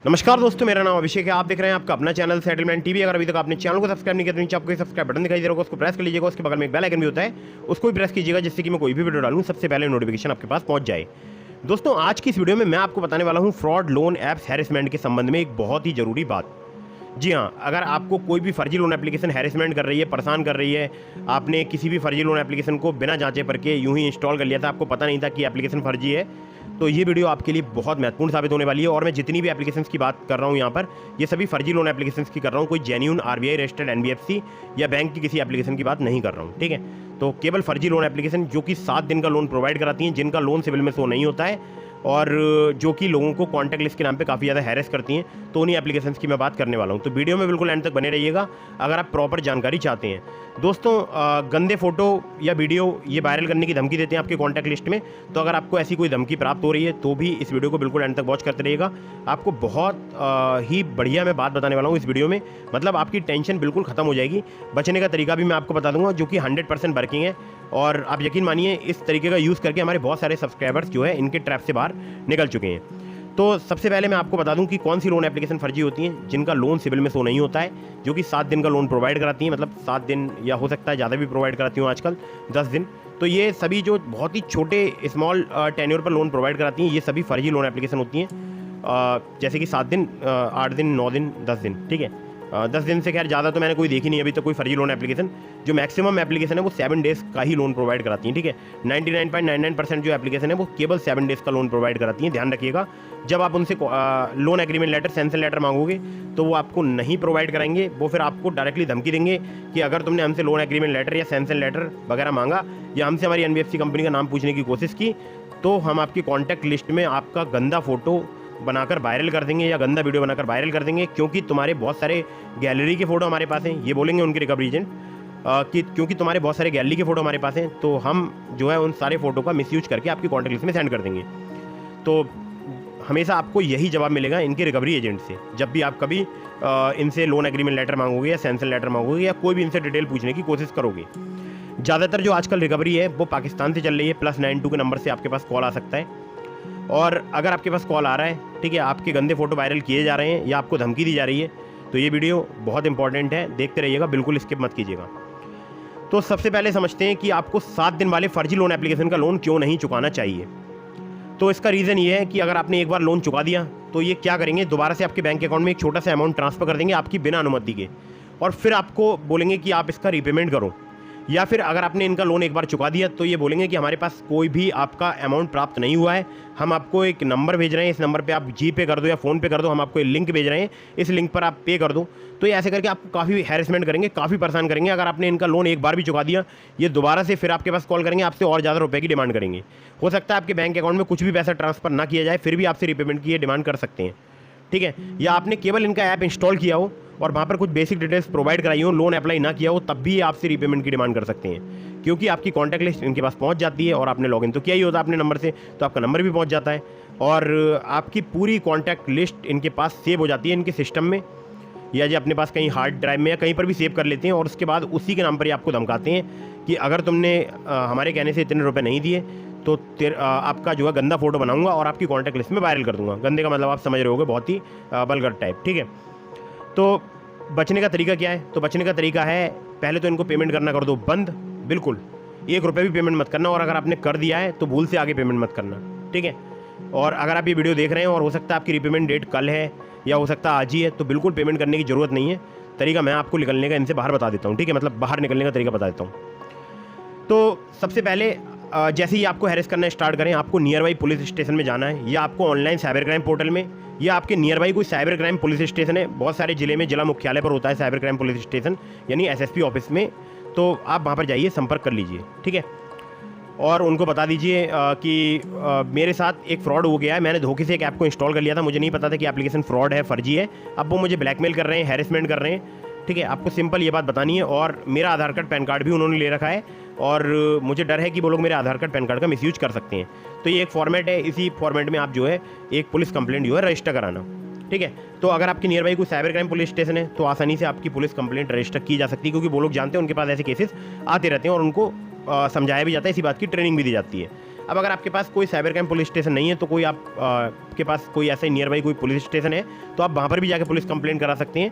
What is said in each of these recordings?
नमस्कार दोस्तों, मेरा नाम अभिषेक है। आप देख रहे हैं आपका अपना चैनल सेटलमेंट टीवी। अगर अभी तक आपने चैनल को सब्सक्राइब नहीं किया तो नीचे आपको सब्सक्राइब बटन दिखाई दे रहा होगा, उसको प्रेस कर लीजिएगा। उसके बगल में एक बेल आइकन भी होता है, उसको भी प्रेस कीजिएगा, जिससे कि मैं कोई भी वीडियो डालूं सबसे पहले नोटिफिकेशन आपके पास पहुंच जाए। दोस्तों, आज की इस वीडियो में मैं आपको बताने वाला हूं फ्रॉड लोन ऐप्स हैरेसमेंट के संबंध में एक बहुत ही जरूरी बात। जी हाँ, अगर आपको कोई भी फर्जी लोन एप्लीकेशन हैरेसमेंट कर रही है, परेशान कर रही है, आपने किसी भी फर्जी लोन एप्लीकेशन को बिना जांचे परखे यूं ही इंस्टॉल कर लिया था, आपको पता नहीं था कि एप्लीकेशन फर्जी है, तो ये वीडियो आपके लिए बहुत महत्वपूर्ण साबित होने वाली है। और मैं जितनी भी एप्लीकेशंस की बात कर रहा हूँ यहाँ पर, ये सभी फर्जी लोन एप्लीकेशंस की कर रहा हूँ, कोई जेन्युइन आरबीआई रजिस्टर्ड एनबीएफसी या बैंक की किसी एप्लीकेशन की बात नहीं कर रहा हूँ। ठीक है, तो केवल फर्जी लोन एप्लीकेशन जो कि 7 दिन का लोन प्रोवाइड कराती हैं, जिनका लोन सिविल में शो नहीं होता है और जो कि लोगों को कॉन्टैक्ट लिस्ट के नाम पे काफ़ी ज़्यादा हैरेस करती हैं, तो उन्हीं एप्लीकेशंस की मैं बात करने वाला हूं। तो वीडियो में बिल्कुल एंड तक बने रहिएगा अगर आप प्रॉपर जानकारी चाहते हैं। दोस्तों, गंदे फोटो या वीडियो ये वायरल करने की धमकी देते हैं आपके कॉन्टैक्ट लिस्ट में, तो अगर आपको ऐसी कोई धमकी प्राप्त हो रही है तो भी इस वीडियो को बिल्कुल एंड तक वॉच करते रहिएगा। आपको बहुत ही बढ़िया मैं बात बताने वाला हूँ इस वीडियो में, मतलब आपकी टेंशन बिल्कुल ख़त्म हो जाएगी। बचने का तरीका भी मैं आपको बता दूंगा, जो कि 100% वर्किंग है। और आप यकीन मानिए, इस तरीके का यूज़ करके हमारे बहुत सारे सब्सक्राइबर्स जो है इनके ट्रैप से बाहर निकल चुके हैं। तो सबसे पहले मैं आपको बता दूं कि कौन सी लोन एप्लीकेशन फर्जी होती हैं, जिनका लोन सिविल में शो नहीं होता है, जो कि 7 दिन का लोन प्रोवाइड कराती हैं, मतलब 7 दिन या हो सकता है ज़्यादा भी प्रोवाइड कराती हूँ आजकल, 10 दिन। तो ये सभी जो बहुत ही छोटे स्मॉल टेन्योर पर लोन प्रोवाइड कराती हैं, ये सभी फर्जी लोन एप्लीकेशन होती हैं। जैसे कि 7 दिन, 8 दिन, 9 दिन, 10 दिन। ठीक है, 10 दिन से खैर ज़्यादा तो मैंने कोई देखी नहीं अभी तक कोई फर्जी लोन एप्लीकेशन। जो मैक्सिमम एप्लीकेशन है वो 7 डेज़ का ही लोन प्रोवाइड कराती हैं। ठीक है, 99.99% जो एप्लीकेशन है वो केवल 7 डेज़ का लोन प्रोवाइड कराती हैं। ध्यान रखिएगा, जब आप उनसे loan agreement letter, sanction letter मांगोगे तो वो आपको नहीं प्रोवाइड कराएंगे। वो फिर आपको डायरेक्टली धमकी देंगे कि अगर तुमने हमसे लोन एग्रीमेंट लेटर या सैंक्शन लेटर वगैरह मांगा या हमसे हमारी एनबीएफसी कंपनी का नाम पूछने की कोशिश की, तो हम आपकी कॉन्टैक्ट लिस्ट में आपका गंदा फोटो बनाकर वायरल कर देंगे या गंदा वीडियो बनाकर वायरल कर देंगे, क्योंकि तुम्हारे बहुत सारे गैलरी के फ़ोटो हमारे पास हैं। ये बोलेंगे उनके रिकवरी एजेंट कि क्योंकि तुम्हारे बहुत सारे गैलरी के फ़ोटो हमारे पास हैं, तो हम जो है उन सारे फ़ोटो का मिसयूज करके आपकी कॉन्टैक्ट लिस्ट में सेंड कर देंगे। तो हमेशा आपको यही जवाब मिलेगा इनके रिकवरी एजेंट से, जब भी आप कभी इनसे लोन एग्रीमेंट लेटर मांगोगे या सैंक्शन लेटर मांगोगे या कोई भी इनसे डिटेल पूछने की कोशिश करोगे। ज़्यादातर जो आजकल रिकवरी है वो पाकिस्तान से चल रही है। +92 के नंबर से आपके पास कॉल आ सकता है, और अगर आपके पास कॉल आ रहा है, ठीक है, आपके गंदे फोटो वायरल किए जा रहे हैं या आपको धमकी दी जा रही है, तो ये वीडियो बहुत इंपॉर्टेंट है, देखते रहिएगा, बिल्कुल स्किप मत कीजिएगा। तो सबसे पहले समझते हैं कि आपको 7 दिन वाले फर्जी लोन एप्लीकेशन का लोन क्यों नहीं चुकाना चाहिए। तो इसका रीज़न ये है कि अगर आपने एक बार लोन चुका दिया तो ये क्या करेंगे, दोबारा से आपके बैंक अकाउंट में एक छोटा सा अमाउंट ट्रांसफ़र कर देंगे आपकी बिना अनुमति के, और फिर आपको बोलेंगे कि आप इसका रीपेमेंट करो। या फिर अगर आपने इनका लोन एक बार चुका दिया तो ये बोलेंगे कि हमारे पास कोई भी आपका अमाउंट प्राप्त नहीं हुआ है, हम आपको एक नंबर भेज रहे हैं, इस नंबर पे आप जी पे कर दो या फ़ोन पे कर दो, हम आपको एक लिंक भेज रहे हैं, इस लिंक पर आप पे कर दो। तो ये ऐसे करके आपको काफ़ी हैरेसमेंट करेंगे, काफ़ी परेशान करेंगे। अगर आपने इनका लोन एक बार भी चुका दिया, ये दोबारा से फिर आपके पास कॉल करेंगे, आपसे और ज़्यादा रुपये की डिमांड करेंगे। हो सकता है आपके बैंक अकाउंट में कुछ भी पैसा ट्रांसफ़र ना किया जाए, फिर भी आपसे रीपेमेंट की ये डिमांड कर सकते हैं। ठीक है, या आपने केवल इनका ऐप इंस्टॉल किया हो और वहाँ पर कुछ बेसिक डिटेल्स प्रोवाइड कराई हो, लोन अप्लाई ना किया हो, तब भी आपसे रीपेमेंट की डिमांड कर सकते हैं, क्योंकि आपकी कॉन्टैक्ट लिस्ट इनके पास पहुँच जाती है और आपने लॉगिन तो किया ही होता है अपने नंबर से, तो आपका नंबर भी पहुँच जाता है और आपकी पूरी कॉन्टैक्ट लिस्ट इनके पास सेव हो जाती है इनके सिस्टम में, या जो अपने पास कहीं हार्ड ड्राइव में या कहीं पर भी सेव कर लेते हैं। और उसके बाद उसी के नाम पर ही आपको धमकाते हैं कि अगर तुमने हमारे कहने से इतने रुपये नहीं दिए तो आपका जो है गंदा फोटो बनाऊंगा और आपकी कॉन्टैक्ट लिस्ट में वायरल कर दूंगा। गंदे का मतलब आप समझ रहे होगे, बहुत ही वल्गर टाइप। ठीक है, तो बचने का तरीका क्या है? तो बचने का तरीका है, पहले तो इनको पेमेंट करना कर दो बंद, बिल्कुल 1 रुपये भी पेमेंट मत करना, और अगर आपने कर दिया है तो भूल से आगे पेमेंट मत करना। ठीक है, और अगर आप ये वीडियो देख रहे हैं और हो सकता है आपकी रीपेमेंट डेट कल है या हो सकता है आज ही है, तो बिल्कुल पेमेंट करने की ज़रूरत नहीं है। तरीका मैं आपको निकलने का इनसे बाहर बता देता हूँ। ठीक है, मतलब बाहर निकलने का तरीका बता देता हूँ। तो सबसे पहले जैसे ही आपको हैरेस करना स्टार्ट करें, आपको नियर बाई पुलिस स्टेशन में जाना है, या आपको ऑनलाइन साइबर क्राइम पोर्टल में, या आपके नियर बाई कोई साइबर क्राइम पुलिस स्टेशन है। बहुत सारे ज़िले में जिला मुख्यालय पर होता है साइबर क्राइम पुलिस स्टेशन, यानी एसएसपी ऑफिस में, तो आप वहाँ पर जाइए, संपर्क कर लीजिए। ठीक है, और उनको बता दीजिए कि मेरे साथ एक फ्रॉड हो गया है, मैंने धोखे से एक ऐप को इंस्टॉल कर लिया था, मुझे नहीं पता था कि एप्लीकेशन फ्रॉड है, फर्जी है, अब वो मुझे ब्लैकमेल कर रहे हैं, हैरेसमेंट कर रहे हैं। ठीक है, आपको सिंपल ये बात बतानी है, और मेरा आधार कार्ड पैन कार्ड भी उन्होंने ले रखा है, और मुझे डर है कि वो लोग मेरे आधार कार्ड पैन कार्ड का मिसयूज कर सकते हैं। तो ये एक फॉर्मेट है, इसी फॉर्मेट में आप जो है एक पुलिस कंप्लेंट जो है रजिस्टर कराना। ठीक है, तो अगर आपकी नियर बाई कोई साइबर क्राइम पुलिस स्टेशन है तो आसानी से आपकी पुलिस कंप्लेंट रजिस्टर की जा सकती है, क्योंकि वो लोग जानते हैं उनके पास ऐसे केसेस आते रहते हैं और उनको समझाया भी जाता है, इसी बात की ट्रेनिंग भी दी जाती है। अब अगर आपके पास कोई साइबर क्राइम पुलिस स्टेशन नहीं है तो कोई आपके पास कोई ऐसा ही नियर बाई कोई पुलिस स्टेशन है तो आप वहाँ पर भी जाकर पुलिस कंप्लेंट करा सकते हैं।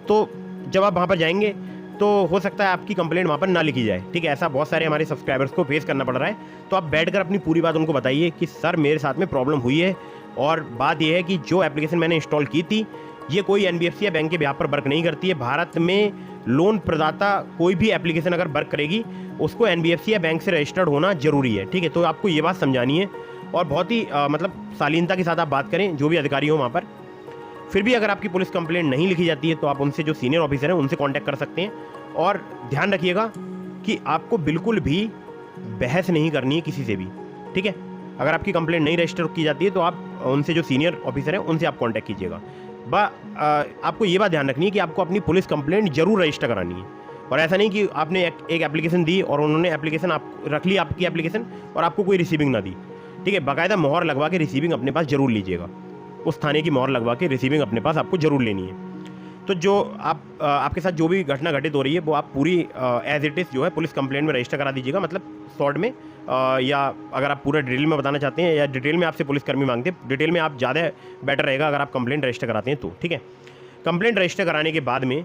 तो जब आप वहाँ पर जाएंगे तो हो सकता है आपकी कंप्लेंट वहाँ पर ना लिखी जाए, ठीक है। ऐसा बहुत सारे हमारे सब्सक्राइबर्स को फेस करना पड़ रहा है। तो आप बैठकर अपनी पूरी बात उनको बताइए कि सर मेरे साथ में प्रॉब्लम हुई है और बात यह है कि जो एप्लीकेशन मैंने इंस्टॉल की थी ये कोई एनबीएफसी या बैंक के बिहाफ पर वर्क नहीं करती है। भारत में लोन प्रदाता कोई भी एप्लीकेशन अगर वर्क करेगी उसको एनबीएफसी या बैंक से रजिस्टर्ड होना जरूरी है, ठीक है। तो आपको ये बात समझानी है और बहुत ही मतलब शालीनता के साथ आप बात करें जो भी अधिकारी हो वहाँ पर। फिर भी अगर आपकी पुलिस कंप्लेंट नहीं लिखी जाती है तो आप उनसे जो सीनियर ऑफिसर हैं उनसे कांटेक्ट कर सकते हैं। और ध्यान रखिएगा कि आपको बिल्कुल भी बहस नहीं करनी है किसी से भी, ठीक है। अगर आपकी कंप्लेंट नहीं रजिस्टर की जाती है तो आप उनसे जो सीनियर ऑफिसर हैं उनसे आप कांटेक्ट कीजिएगा। आपको ये बात ध्यान रखनी है कि आपको अपनी पुलिस कंप्लेंट जरूर रजिस्टर करानी है। और ऐसा नहीं कि आपने एक एप्लीकेशन दी और उन्होंने एप्लीकेशन आप रख ली आपकी एप्लीकेशन और आपको कोई रिसीविंग ना दी, ठीक है। बाकायदा मोहर लगवा के रिसीविंग अपने पास जरूर लीजिएगा। उस थाने की मोहर लगवा के रिसीविंग अपने पास आपको जरूर लेनी है। तो जो आपके साथ जो भी घटना घटित हो रही है वो आप पूरी एज इट इज़ जो है पुलिस कंप्लेंट में रजिस्टर करा दीजिएगा, मतलब शॉर्ट में या अगर आप पूरा डिटेल में बताना चाहते हैं या डिटेल में आपसे पुलिसकर्मी मांगते हैं, डिटेल में आप ज़्यादा बेटर रहेगा अगर आप कंप्लेंट रजिस्टर कराते हैं तो, ठीक है। कंप्लेंट रजिस्टर कराने के बाद में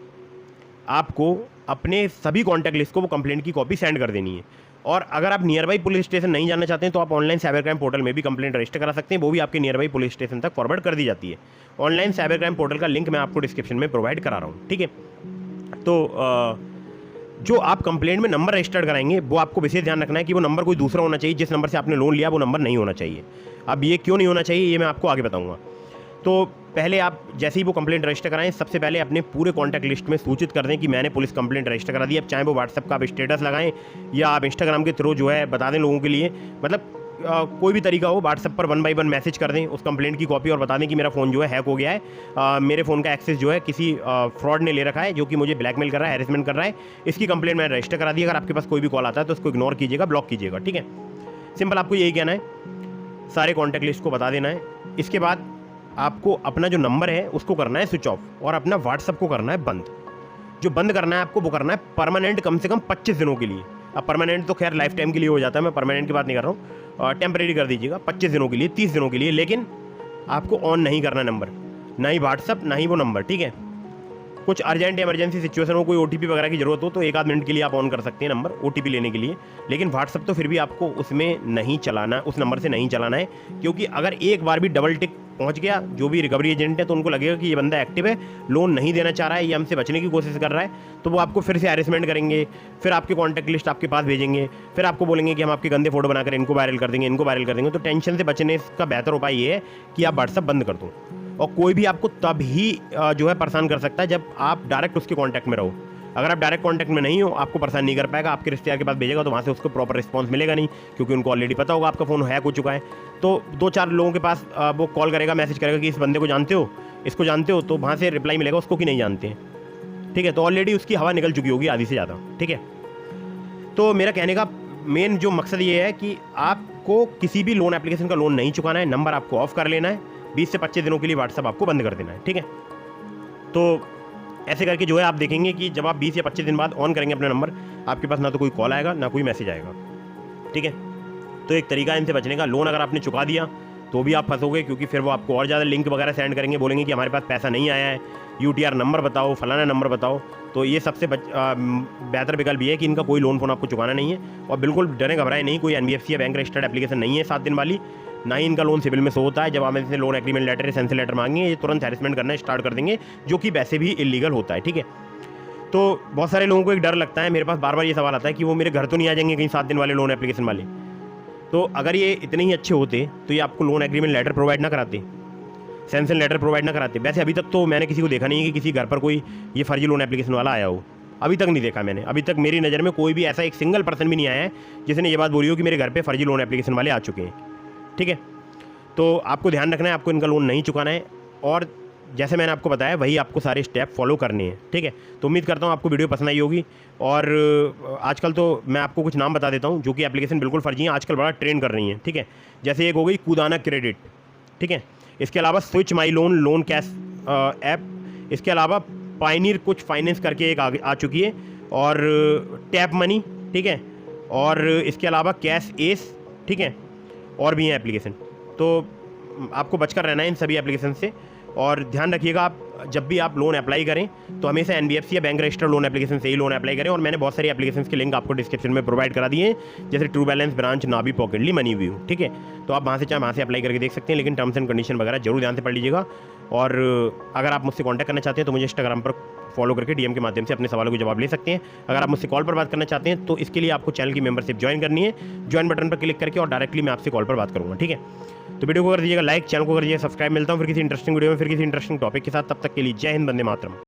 आपको अपने सभी कॉन्टैक्ट लिस्ट को वो कंप्लेंट की कॉपी सेंड कर देनी है। और अगर आप नियर बाई पुलिस स्टेशन नहीं जाना चाहते हैं तो आप ऑनलाइन साइबर क्राइम पोर्टल में भी कंप्लेंट रजिस्टर करा सकते हैं, वो भी आपके नियर बाई पुलिस स्टेशन तक फॉरवर्ड कर दी जाती है। ऑनलाइन साइबर क्राइम पोर्टल का लिंक मैं आपको डिस्क्रिप्शन में प्रोवाइड करा रहा हूँ, ठीक है। तो जो आप कंप्लेंट में नंबर रजिस्टर्ड कराएंगे वो आपको विशेष ध्यान रखना है कि वो नंबर कोई दूसरा होना चाहिए। जिस नंबर से आपने लोन लिया वो नंबर नहीं होना चाहिए। अब ये क्यों नहीं होना चाहिए ये मैं आपको आगे बताऊँगा। तो पहले आप जैसे ही वो कंप्लेंट रजिस्टर कराएं सबसे पहले अपने पूरे कॉन्टैक्ट लिस्ट में सूचित कर दें कि मैंने पुलिस कंप्लेंट रजिस्टर करा दी। अब चाहे वो व्हाट्सएप का आप स्टेटस लगाएं या आप इंस्टाग्राम के थ्रू जो है बता दें लोगों के लिए, मतलब कोई भी तरीका हो, व्हाट्सएप पर 1 बाय 1 मैसेज कर दें उस कंप्लेंट की कॉपी और बता दें कि मेरा फ़ोन जो है हैक हो गया है, मेरे फ़ोन का एक्सेस जो है किसी फ्रॉड ने ले रखा है जो कि मुझे ब्लैकमेल कर रहा है, हैरेसमेंट कर रहा है। इसकी कंप्लेंट मैंने रजिस्टर करा दी। अगर आपके पास कोई भी कॉल आता है तो उसको इग्नोर कीजिएगा, ब्लॉक कीजिएगा, ठीक है। सिंपल आपको यही कहना है, सारे कॉन्टैक्ट लिस्ट को बता देना है। इसके बाद आपको अपना जो नंबर है उसको करना है स्विच ऑफ और अपना व्हाट्सएप को करना है बंद। जो बंद करना है आपको वो करना है परमानेंट, कम से कम 25 दिनों के लिए। अब परमानेंट तो खैर लाइफ टाइम के लिए हो जाता है, मैं परमानेंट की बात नहीं कर रहा हूँ, टेम्परेरी कर दीजिएगा 25 दिनों के लिए, 30 दिनों के लिए। लेकिन आपको ऑन नहीं करना नंबर, ना ही व्हाट्सएप ना ही वो नंबर, ठीक है। कुछ अर्जेंट इमरजेंसी सिचुएशन हो, कोई ओटीपी वगैरह की जरूरत हो तो 1 आध मिनट के लिए आप ऑन कर सकते हैं नंबर ओटीपी लेने के लिए। लेकिन व्हाट्सएप तो फिर भी आपको उसमें नहीं चलाना, उस नंबर से नहीं चलाना है, क्योंकि अगर एक बार भी डबल टिक पहुंच गया जो भी रिकवरी एजेंट है तो उनको लगेगा कि ये बंदा एक्टिव है, लोन नहीं देना चाह रहा है, ये हमसे बचने की कोशिश कर रहा है, तो वो आपको फिर से हैरेसमेंट करेंगे, फिर आपके कॉन्टैक्ट लिस्ट आपके पास भेजेंगे, फिर आपको बोलेंगे कि हम आपके गंदे फोटो बनाकर इनको वायरल कर देंगे, इनको वायरल कर देंगे। तो टेंशन से बचने का बेहतर उपाय ये है कि आप व्हाट्सएप बंद कर दो। और कोई भी आपको तब ही जो है परेशान कर सकता है जब आप डायरेक्ट उसके कांटेक्ट में रहो। अगर आप डायरेक्ट कांटेक्ट में नहीं हो आपको परेशान नहीं कर पाएगा, आपके रिश्तेदार के पास भेजेगा तो वहाँ से उसको प्रॉपर रिस्पांस मिलेगा नहीं, क्योंकि उनको ऑलरेडी पता होगा आपका फ़ोन हैक हो चुका है। तो 2-4 लोगों के पास वो कॉल करेगा, मैसेज करेगा कि इस बंदे को जानते हो, इसको जानते हो, तो वहाँ से रिप्लाई मिलेगा उसको कि नहीं जानते हैं, ठीक है। तो ऑलरेडी उसकी हवा निकल चुकी होगी आधी से ज़्यादा, ठीक है। तो मेरा कहने का मेन जो मकसद ये है कि आपको किसी भी लोन एप्लीकेशन का लोन नहीं चुकाना है, नंबर आपको ऑफ कर लेना है, 20 से 25 दिनों के लिए व्हाट्सएप आपको बंद कर देना है, ठीक है। तो ऐसे करके जो है आप देखेंगे कि जब आप 20 या 25 दिन बाद ऑन करेंगे अपना नंबर, आपके पास ना तो कोई कॉल आएगा ना कोई मैसेज आएगा, ठीक है। तो एक तरीका इनसे बचने का, लोन अगर आपने चुका दिया तो भी आप फंसोगे, क्योंकि फिर वो आपको और ज़्यादा लिंक वगैरह सेंड करेंगे, बोलेंगे कि हमारे पास पैसा नहीं आया है, यूटीआर नंबर बताओ, फलाना नंबर बताओ। तो ये सबसे बेहतर विकल्प ये है कि इनका कोई लोन फोन आपको चुकाना नहीं है। और बिल्कुल डरे घबराए नहीं, कोई एनबीएफसी या बैंक रजिस्टर्ड एप्लीकेशन नहीं है 7 दिन वाली, ना ही इनका लोन सिविल में शो होता है। जब आप इनसे loan agreement letter, sensor letter मांगेंगे ये तुरंत हैरेसमेंट करना स्टार्ट कर देंगे, जो कि वैसे भी इलीगल होता है, ठीक है। तो बहुत सारे लोगों को एक डर लगता है, मेरे पास बार बार ये सवाल आता है कि वो मेरे घर तो नहीं आ जाएंगे कहीं 7 दिन वाले लोन एप्लीकेशन वाले। तो अगर ये इतने ही अच्छे होते तो ये आपको लोन एग्रीमेंट लेटर प्रोवाइड ना कराते, सेंसर लेटर प्रोवाइड ना कराते। वैसे अभी तक तो मैंने किसी को देखा नहीं है कि किसी घर पर कोई ये फर्जी लोन एप्लीकेशन वाला आया हो, अभी तक नहीं देखा मैंने। अभी तक मेरी नज़र में कोई भी ऐसा एक सिंगल पर्सन भी नहीं आया है जिसने ये बात बोली हो कि मेरे घर पे फर्जी लोन एप्लीकेशन वाले आ चुके हैं, ठीक है। तो आपको ध्यान रखना है, आपको इनका लोन नहीं चुकाना है, और जैसे मैंने आपको बताया वही आपको सारे स्टेप फॉलो करने हैं, ठीक है। तो उम्मीद करता हूँ आपको वीडियो पसंद आई होगी। और आजकल तो मैं आपको कुछ नाम बता देता हूँ जो कि एप्लीकेशन बिल्कुल फर्जी हैं, आजकल बड़ा ट्रेंड कर रही हैं, ठीक है। जैसे एक हो गई कूदाना क्रेडिट, ठीक है। इसके अलावा switch my loan, loan cash app, इसके अलावा पायनियर कुछ फाइनेंस करके एक आ चुकी है, और टैप मनी, ठीक है। और इसके अलावा कैश एस, ठीक है, और भी हैं एप्लीकेशन, तो आपको बचकर रहना है इन सभी एप्लीकेशन से। और ध्यान रखिएगा, आप जब भी आप लोन अप्लाई करें तो हमेशा NBFC या बैंक रजिस्टर्ड लोन एप्लीकेशन से ही लोन अप्लाई करें। और मैंने बहुत सारी एप्लीकेशन के लिंक आपको डिस्क्रिप्शन में प्रोवाइड करा दिए हैं, जैसे ट्रू बैलेंस, ब्रांच, नाबी, पॉकेटली, मनी व्यू, ठीक है। तो आप वहाँ से चाहे वहाँ से अप्लाई करके देख सकते हैं, लेकिन टर्म्स एंड कंडीशन वगैरह जरूर ध्यान से पढ़ लीजिएगा। और अगर आप मुझसे कॉन्टैक्ट करना चाहते हैं तो मुझे इंस्टाग्राम पर फॉलो करके DM के माध्यम से अपने सवालों के जवाब ले सकते हैं। अगर आप मुझसे कॉल पर बात करना चाहते हैं तो इसके लिए आपको चैनल की मेंबरशिप ज्वाइन करनी है। ज्वाइन बटन पर क्लिक करके और डायरेक्टली मैं आपसे कॉल पर बात करूँगा, ठीक है। तो वीडियो को कर दीजिएगा लाइक, चैनल को कर दीजिए सब्सक्राइब। मिलता हूँ फिर किसी इंटरेस्टिंग वीडियो में, फिर किसी इंटरेस्टिंग टॉपिक के साथ। तब तक के लिए जय हिंद, वंदे मातरम।